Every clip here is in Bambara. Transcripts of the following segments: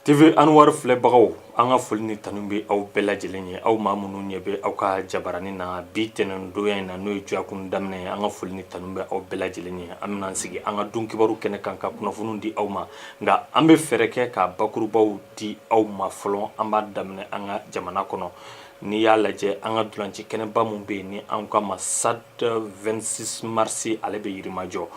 TV Anwar filɛbagaw an ka foli ni tanu bɛ aw bɛɛ lajɛlen ye aw maa minnu ɲɛ bɛ aw ka jabarani na bi tɛnɛn donya in na n'o ye Juyakunu daminɛ ye an ka foli ni tanu bɛ aw bɛɛ lajɛlen ye an bɛna sigi an ka dun kibaru kɛnɛ kan ka kunnafoniw di aw ma nka an bɛ fɛɛrɛ kɛ ka bakurubaw di aw ma fɔlɔ an b'a daminɛ an ka jamana kɔnɔ n'i y'a lajɛ an ka dulanci kɛnɛba min bɛ yen ni an k'a ma SAD 26 mars ale bɛ yirimajɔ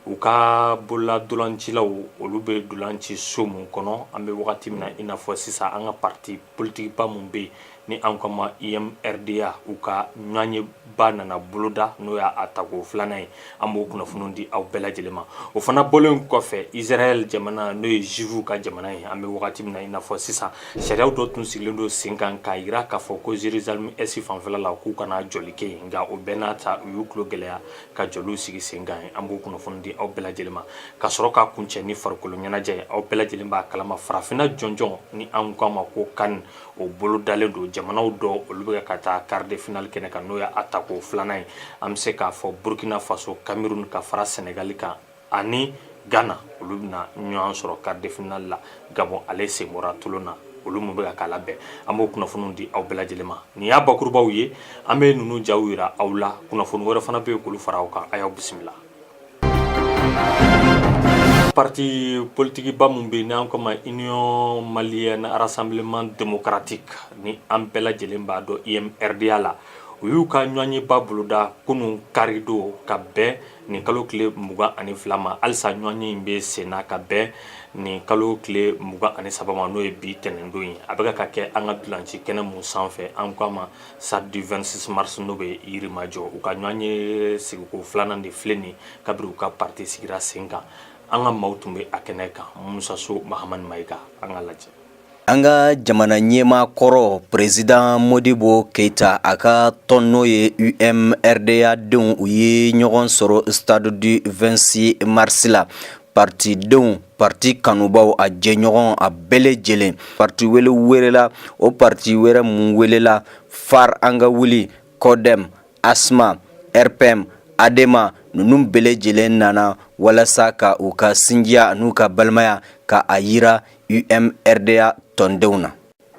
u ka bolola dolancilaw olu bɛ dolanci so mun kɔnɔ an bɛ wagati min na i n'a fɔ sisan an ka parti politique ba mun bɛ yen ni an ko ma IMRDA u ka ɲɔɲɛba nana boloda n'o y'a tako filanan ye an b'o kunnafoniw di aw bɛɛ lajɛlen ma o fana bɔlen kɔfɛ Israel jamana n'o ye Juifu ka jamana ye an bɛ wagati min na i n'a fɔ sisan sariyaw dɔ tun sigilen don sen kan k'a jira k'a fɔ ko Jérusalem Est fanfɛla la k'u kana jɔli kɛ yen nka o bɛɛ n'a ta u y'u tulo gɛlɛya ka jɔliw sigi sen kan an b'o kunnafoni di aw bɛɛ lajɛlen ma ka sɔrɔ ka kuncɛ ni farikolo ɲɛnajɛ ye aw bɛɛ lajɛlen b'a kalama farafinna jɔnjɔn ni an k'a ma ko CAN o bolo dalen don jamanaw dɔ olu bɛ ka taa quart de finale kɛnɛ kan n'o ye atako filanan ye an bɛ se k'a fɔ Burkina Faso Cameroun ka fara Senegal kan ani Ghana olu bɛna ɲɔgɔn sɔrɔ quart de finale la Gabon ale sen bɔra tulon na olu mun bɛ ka k'a labɛn an b'o kunnafoniw di aw bɛɛ lajɛlen ma nin y'a bakurubaw ye an bɛ ninnu jaw yira aw la kunnafoni wɛrɛ fana bɛ yen k'olu fara aw kan a y'aw bisimila. Parti politique ba mun bɛ yen n'an ko ma Union Malienne Rassemblement Démocratique ni an bɛɛ lajɛlen b'a dɔn IMRDA la u y'u ka ɲɔɲɛba boloda kunun karido ka bɛn nin kalo tile 22 ma halisa ɲɔɲɛ in bɛ sen na ka bɛn nin kalo tile 23 ma n'o ye bi tɛnɛndon ye a bɛ ka kɛ an ka dulanci kɛnɛ mun sanfɛ an ko a ma SAD 26 mars n'o bɛ yirimajɔ u ka ɲɔɲɛ sigiko filanan de filɛ nin kabiri u ka parti sigira sen kan an ka maaw tun bɛ a kɛnɛ kan Musa So Mahamani Mayiga an ka lajɛ. An ka jamana ɲɛmaa kɔrɔ Président Modibo Keita a ka tɔn n'o ye UMRDA denw u ye ɲɔgɔn sɔrɔ stade du 26 mars la partidenw parti kanubaw a jɛɲɔgɔn a bɛɛ lajɛlen parti wele o parti wɛrɛ mun welela FAR an ka wuli CODEM ASMA RPM ADEMA ninnu bɛɛ lajɛlen nana walasa ka u ka sinjiya n'u ka balimaya ka a yira UMRDA tɔndenw na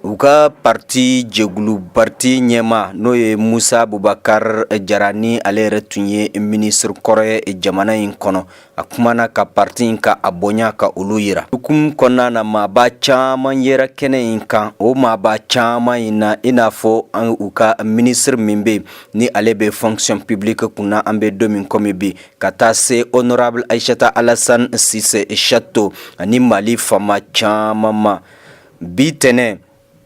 u ka parti jɛgulu parti ɲɛma n'o ye Musa Bubakar Jara ni ale yɛrɛ tun ye ministre kɔrɔ ye jamana in kɔnɔ a kumana ka parti in ka a bonya ka olu yira hukumu kɔnɔna na maaba caman yɛrɛ kɛnɛ in kan o maaba caman in na i n'a fɔ u ka ministre min bɛ ni ale bɛ fonction publique kunna an bɛ don min komi bi ka taa se honorable Aïssata Alassane Cissé Chateau ani Mali fama caman ma bi tɛnɛ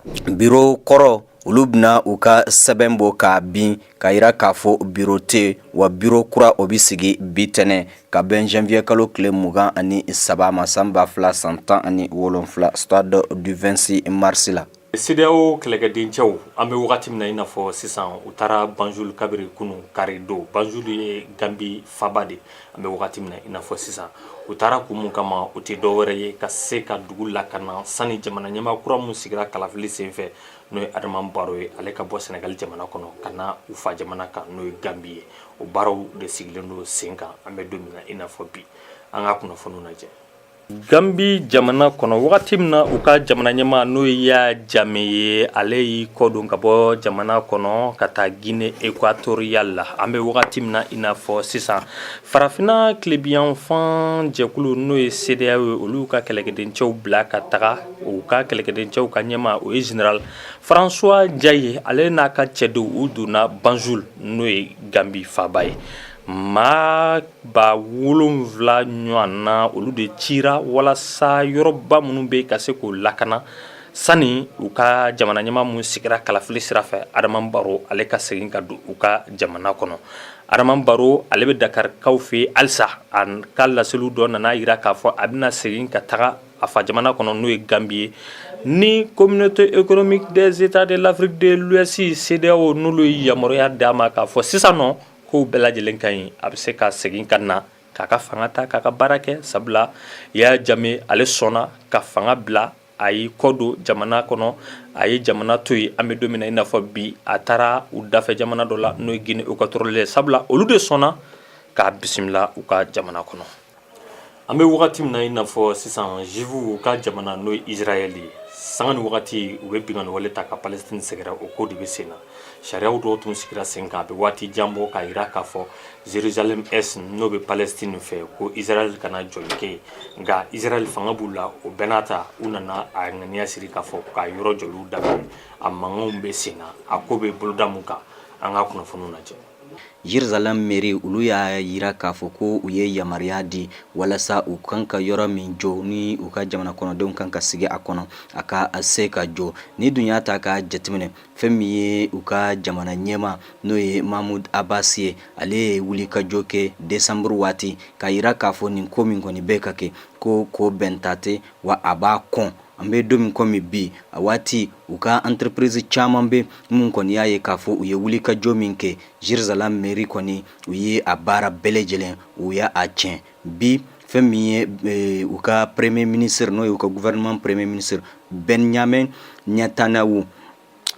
biro kɔrɔ olu bɛna u ka sɛbɛn bɔ k'a bin ka yira k'a fɔ biro tɛ wa biro kura o bɛ sigi bi tɛnɛ ka bɛn janvier kalo tile 23 ma san 2017 stade du 26 mars la. CEDEAO kɛlɛkɛdencɛw an bɛ wagati min na i n'a fɔ sisan u taara Banjul kabiri kunun karido Banjul ye Gambi faba de an bɛ wagati min na i n'a fɔ sisan u taara kun mun kama u tɛ dɔ wɛrɛ ye ka se ka dugu lakana sani jamana ɲɛmaa kura mun sigira kalafili senfɛ n'o ye Adama Barrow ye ale ka bɔ Senegal jamana kɔnɔ ka na u fa jamana kan n'o ye Gambi ye o baaraw de sigilen don sen kan an bɛ don min na i n'a fɔ bi an ka kunnafoniw lajɛ. Gambi jamana kɔnɔ wagati min na u ka jamana ɲɛmaa n'o ye Yaya Jammeh ye ale y'i kɔdon ka bɔ jamana kɔnɔ ka taa Guinée équatoriale la an bɛ wagati min na i n'a fɔ sisan farafinna tilebiyanfan jɛkulu n'o ye CEDEAO ye olu ka kɛlɛkɛdencɛw bila ka taga u ka kɛlɛkɛdencɛw ka ɲɛmaa o ye général François Diaye ale n'a ka cɛdenw u donna Banjul n'o ye Gambi faba ye maa ba 7 ɲɔgɔn na olu de cira walasa yɔrɔba minnu bɛ ka se k'o lakana sani u ka jamana ɲɛmaa mun sigira kalafili sira fɛ Adama Barrow ale ka segin ka don u ka jamana kɔnɔ Adama Barrow ale bɛ Dakarikaw fɛ halisa a ka laseliw dɔ nana yira k'a fɔ a bɛna segin ka taga a fa jamana kɔnɔ n'o ye Gambi ye ni communauté économique des états de l'Afrique de l'Ouest CEDEAO n'olu ye yamaruya d'a ma k'a fɔ sisan nɔ ko bɛɛ lajɛlen ka ɲi a bɛ se ka segin ka na k'a ka fanga ta k'a ka baara kɛ sabula Yaya Jammeh ale sɔnna ka fanga bila a y'i kɔ don jamana kɔnɔ a ye jamana to yen an bɛ don min na i n'a fɔ bi a taara u dafɛ jamana dɔ la n'o ye Guinée équatoriale sabula olu de sɔnna k'a bisimila u ka jamana kɔnɔ. an bɛ wagati min na i n'a fɔ sisan juifu ka jamana n'o ye Israël ye sanga ni wagati u bɛ bingani wale ta ka Palestine sɛgɛrɛ o ko de bɛ sen na sariyaw dɔw tun sigira sen kan a bɛ waati jan bɔ k'a jira k'a fɔ Jérusalem Est n'o bɛ Palestine fɛ ko Israël kana jɔli kɛ yen nka Israël fanga b'u la o bɛɛ n'a ta u nana a ŋaniya siri k'a fɔ k'a yɔrɔ jɔliw daminɛ a mankanw bɛ sen na a ko bɛ boloda mun kan an ka kunnafoniw lajɛ. Jerusalem mairie olu y'a yira k'a fɔ ko u ye yamaruya di walasa u kan ka yɔrɔ min jɔ ni u ka jamana kɔnɔdenw kan ka sigi a kɔnɔ a ka se ka jɔ ni dun y'a ta ka jateminɛ fɛn min ye u ka jamana ɲɛma n'o ye Mahmoud Abbas ye ale ye wuli ka jɔ kɛ décembre waati ka yira k'a fɔ nin ko min kɔni bɛ ka kɛ ko bɛn ta tɛ wa a b'a kɔn an bɛ don min komi bi a waati u ka entreprise caman bɛ mun kɔni y'a ye k'a fɔ u ye wuli ka jɔ min kɛ Jerusalem mairie kɔni u ye a baara bɛɛ lajɛlen u y'a tiɲɛ bi fɛn min ye u ka premier ministre n'o ye u ka gouvernement premier ministre Benjamin Netanyahu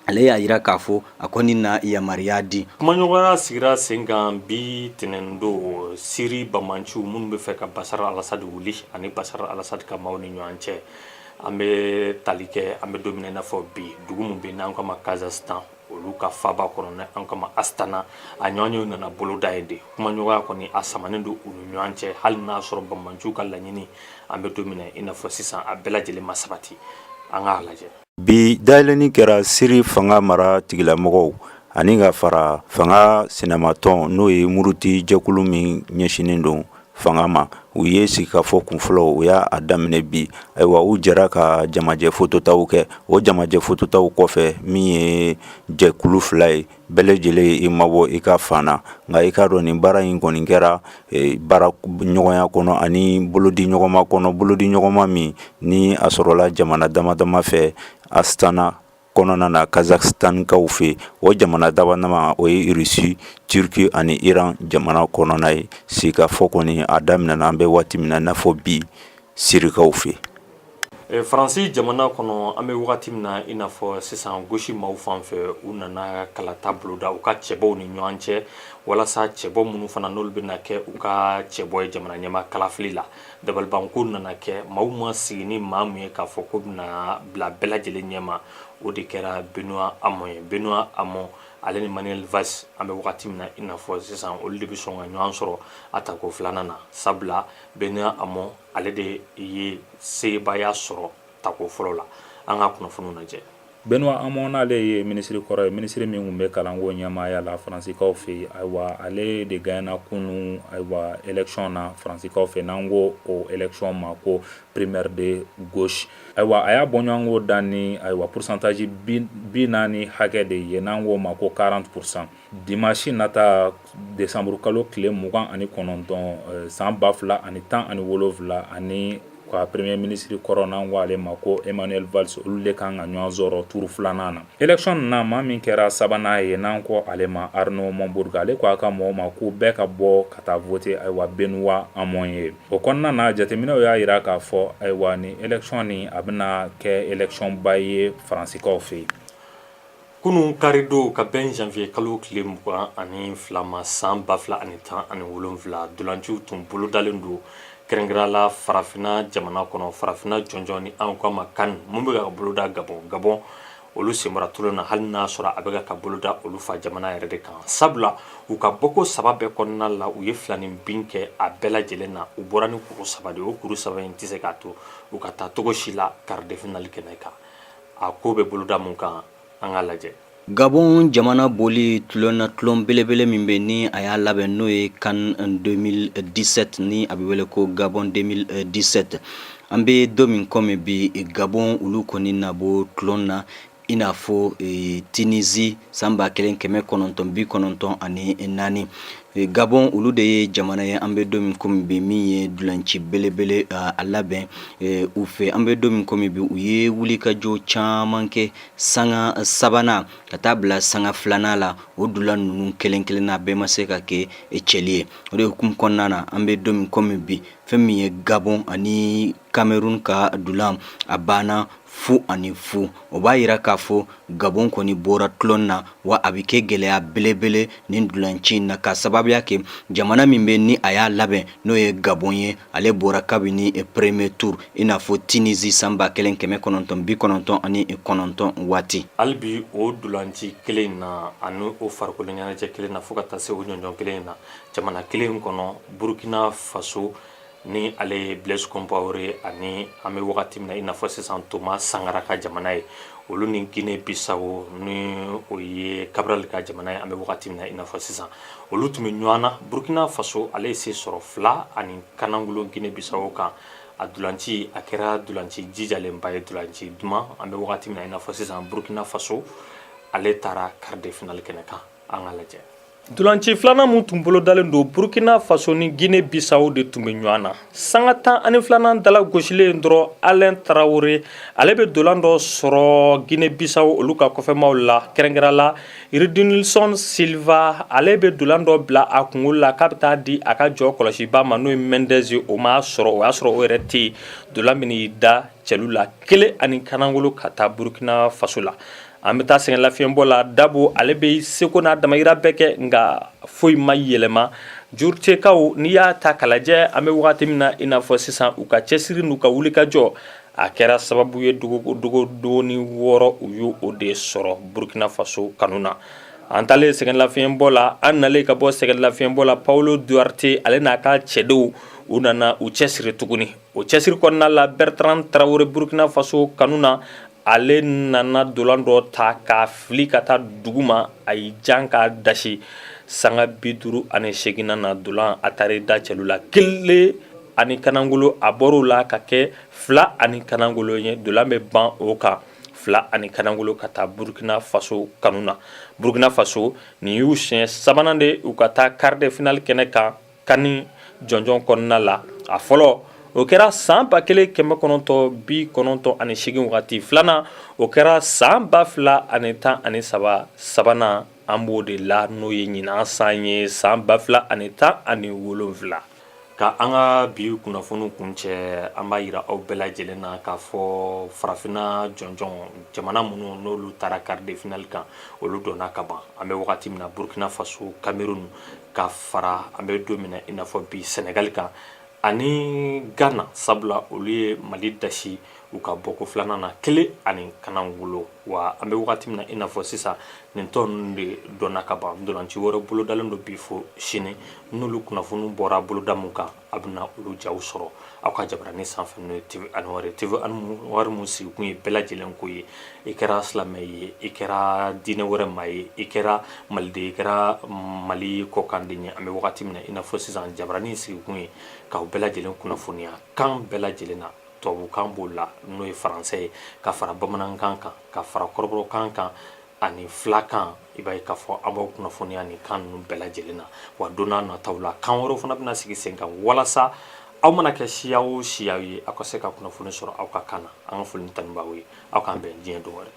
ale y'a yira k'a fɔ a kɔni na yamaruya di. Kumaɲɔgɔnya sigira sen kan bi tɛnɛn don Siri bamanciw minnu bɛ fɛ ka Bashar al-Assad wuli ani Bashar al-Assad ka maaw ni ɲɔgɔn cɛ an bɛ tali kɛ an bɛ don min na i n'a fɔ bi dugu min bɛ yen n'an kama Kazakhstan olu ka faaba kɔnɔ n'an kama Astana a ɲɔgɔnyew nana boloda yen de kumaɲɔgɔnya kɔni a samanen don u ni ɲɔgɔn cɛ hali n'a sɔrɔ bamanciw ka laɲini an bɛ don min na i n'a fɔ sisan a bɛɛ lajɛlen ma sabati an k'a lajɛ. Bi dayɛlɛnni kɛra Siri fanga mara tigilamɔgɔw ani ka fara fanga sinamatɔn n'o ye muruti jɛkulu min ɲɛsinen don fanga ma u ye sigikafɔ kunfɔlɔ u y'a daminɛ bi ayiwa u jɛra ka jamajɛ fototaw kɛ o jamajɛ fototaw kɔfɛ min ye jɛkulu fila ye bɛɛ lajɛlen i mabɔ i ka fan na nka i ka dɔn nin baara in kɔni kɛra baara ɲɔgɔnya kɔnɔ ani bolodi ɲɔgɔnma kɔnɔ bolodi ɲɔgɔnma min ni a sɔrɔla jamana dama dama fɛ Astana kɔnɔna na Kazakhstankaw fɛ o jamana dabanama o ye Russie, Turki ani Iran jamana kɔnɔna ye sigikafɔ kɔni a daminɛna an bɛ waati min na i n'a fɔ bi Sirikaw fɛ. Faransi jamana kɔnɔ an bɛ wagati min na i n'a fɔ sisan gauche maaw fan fɛ u nana kalata boloda u ka cɛbɔw ni ɲɔgɔn cɛ walasa cɛbɔ minnu fana n'olu bɛna kɛ u ka cɛbɔ ye jamana ɲɛma kalafili la dabalibanko nana kɛ maaw ma sigi ni maa mun ye k'a fɔ ko bɛna bila bɛɛ lajɛlen ɲɛma o de kɛra Benoît Hamon ye. Benoît Hamon ale ni Manuel Valls an bɛ wagati min na i n'a fɔ sisan olu de bɛ sɔn ka ɲɔgɔn sɔrɔ a tako filanan na sabula Benoît Hamon ale de ye sebaya sɔrɔ tako fɔlɔ la an ka kunnafoniw lajɛ. Benoît Hamon ale ye ministre kɔrɔ ye ministre min tun bɛ kalanko ɲɛmaaya la Faransikaw fɛ ayiwa ale de gagnera kunu ayiwa élection na Faransikaw fɛ n'an ko o élection ma ko primaire de gauche ayiwa a y'a bɔɲɔgɔnko da ni ayiwa pourcentage 40 hakɛ de ye n'an ko ma ko 40%. Dimanche nata décembre kalo tile 29 san 2017 ani ka premier ministre kɔrɔ n'an ko ale ma ko Emmanuel Valls olu de kan ka ɲɔgɔn sɔrɔ turu filanan na. Élection na maa min kɛra sabanan ye n'an ko ale ma Arnaud Montebourg ale ko a ka mɔgɔw ma ko bɛɛ ka bɔ ka taa voter ayiwa Benoît Hamon ye. O kɔnɔna na jateminɛw y'a jira k'a fɔ ayiwa ni élection ni a bɛna kɛ élection ba ye Faransikaw fɛ. Kunun karido ka bɛn janvier kalo tile 22 ma san 2017 dolanciw tun bolodalen don kɛrɛnkɛrɛnla farafina jamana kɔnɔ farafina jɔnjɔn ni an ko ma kan mun bɛ ka boloda Gabon olu senbara tulon na hali n'a sɔrɔ a bɛ ka boloda olu fa jamana yɛrɛ de kan sabula u ka bɔko saba bɛɛ kɔnɔna la u ye filanin bin kɛ a bɛɛ lajɛlen na u bɔra ni kuru saba de o kuru saba in tɛ se k'a to u ka taa togo si la quart de finale kɛnɛ kan a ko bɛ boloda mun kan an ka lajɛ. Gabon jamana boli tulon belebele min bɛ ni a y'a labɛn n'o ye CAN 2017 ni a bɛ wele ko Gabon 2017 an bɛ don min kɔmi bi Gabon olu kɔni na bɔ tulon na i n'a fɔ Tunisie san 1994 Gabon olu de ye jamana ye an bɛ don min kɔmi bi min ye dulanci belebele a labɛn u fɛ an bɛ don min kɔmi bi u ye wuli ka jɔ caman kɛ sanga sabanan ka taa bila sanga filanan la o dulan ninnu kelen kelenna bɛɛ ma se ka kɛ cɛli ye o de hukumu kɔnɔna na an bɛ don min kɔmi bi fɛn min ye Gabon ani Cameroun ka dulan a banna fu ani fu o b'a yira k'a fɔ Gabon kɔni bɔra tulon na wa a bɛ kɛ gɛlɛya belebele nin dulanci na ka sababu sababuya kɛ jamana min bɛ ni a y'a labɛn n'o ye Gabon ye ale bɔra kabini premier tour i n'a fɔ Tunisie san 1999 waati. Hali bi o dulanci kelen na ani o farikolo ɲɛnajɛ kelen na fo ka taa se o ɲɔgɔn kelen na jamana kelen kɔnɔ Burkina Faso ni ale Blaise Compaoré ani an bɛ wagati min na i n'a fɔ sisan Thomas Sankara ka jamana ye olu ni Guinée Bissau ni o ye Cabral ka jamana ye an bɛ wagati min na i n'a fɔ sisan olu tun bɛ ɲɔgɔn na Burkina Faso ale ye se sɔrɔ 2 ani kanangolo Guinée Bissau kan a dulanci a kɛra dulanci jijalenba ye dulanci duman an bɛ wagati min na i n'a fɔ sisan Burkina Faso ale taara quart de finale kɛnɛ kan an ka lajɛ. Dulanci filanan mun tun bolo dalen don Burkina Faso ni Guinée Bissau de tun bɛ ɲɔgɔn na sanga 12 dala gosilen dɔrɔn Alain Traoré ale bɛ dolan dɔ sɔrɔ Guinée Bissau olu ka kɔfɛmaw la kɛrɛnkɛrɛn la Redinilson Silva ale bɛ dolan dɔ bila a kunkolo la k'a bɛ taa di a ka jɔ kɔlɔsiba ma n'o ye Mendes ye o m'a sɔrɔ o y'a sɔrɔ o yɛrɛ tɛ yen dolan min y'i da cɛlu la 1 ani kanangolo ka taa Burkina Faso la. An bɛ taa sɛgɛn lafiɲɛbɔ la Dabo ale bɛ seko n'a damayira bɛɛ kɛ nka foyi ma yɛlɛma Jurutekaw n'i y'a ta k'a lajɛ an bɛ wagati min na i n'a fɔ sisan u ka cɛsiri n'u ka wulikajɔ a kɛra sababu ye dogoni 6 u y'o o de sɔrɔ Burkina Faso kanu na. An taalen sɛgɛn lafiɲɛbɔ la an nalen ka bɔ sɛgɛn lafiɲɛbɔ la Paulo Duarte ale n'a ka cɛdenw u nana u cɛsiri tuguni o cɛsiri kɔnɔna la Bertrand Traoré Burkina Faso kanu na ale nana dolan dɔ ta k'a fili ka taa dugu ma a y'i jan k'a dasi sanga 58 na dolan a taara da cɛlu la 1 ani kanangolo a bɔr'o la ka kɛ 2 ani kanangolo ye dolan bɛ ban o kan 2 ani kanangolo ka taa Burkina Faso kanu na Burkina Faso nin y'u siɲɛ 3nan de u ka taa quart de finale kɛnɛ kan kani jɔnjɔn kɔnɔna la a fɔlɔ o kɛra san 1998 wagati filanan o kɛra san 2013 sabanan an b'o de la n'o ye ɲinan san ye san 2017 ka an ka bi kunnafoni kuncɛ an b'a yira aw bɛɛ lajɛlen na k'a fɔ farafinna jɔnjɔn jamana minnu n'olu taara quart de finale kan olu donna ka ban an bɛ wagati min na Burkina Faso Cameroun ka fara an bɛ don min na i n'a fɔ bi Sénégal kan ani Ghana sabula olu ye Mali dasi u ka bɔko filanan na 1 ani kanangolo wa an bɛ wagati min na i n'a fɔ sisan nin tɔn ninnu de donna ka ban dolanci wɛrɛ bolodalen don bi fo sini n'olu kunnafoni bɔra boloda mun kan a bɛna olu jaw sɔrɔ aw ka jabaranin sanfɛ n'o ye TV Anwari TV Anwari mun sigikun ye bɛɛ lajɛlen ko ye i kɛra silamɛ ye i kɛra diinɛ wɛrɛ maa ye i kɛra maliden i kɛra Mali kɔkanden ye an bɛ wagati min na i n'a fɔ sisan jabaranin sigikun ye k'aw bɛɛ lajɛlen kunnafoniya kan bɛɛ lajɛlen na tubabukan b'o la n'o ye faransɛ ye ka fara bamanankan kan ka fara kɔrɔbɔrɔkan kan ani filakan i b'a ye k'a fɔ aw b'aw kunnafoniya nin kan ninnu bɛɛ lajɛlen na wa don n'a nataw la kan wɛrɛw fana bɛna sigi sen kan walasa aw mana kɛ siya o siya ye aw ka se ka kunnafoni sɔrɔ aw ka kan na an ka foli ni tanubaaw ye aw k'an bɛn diɲɛ don wɛrɛ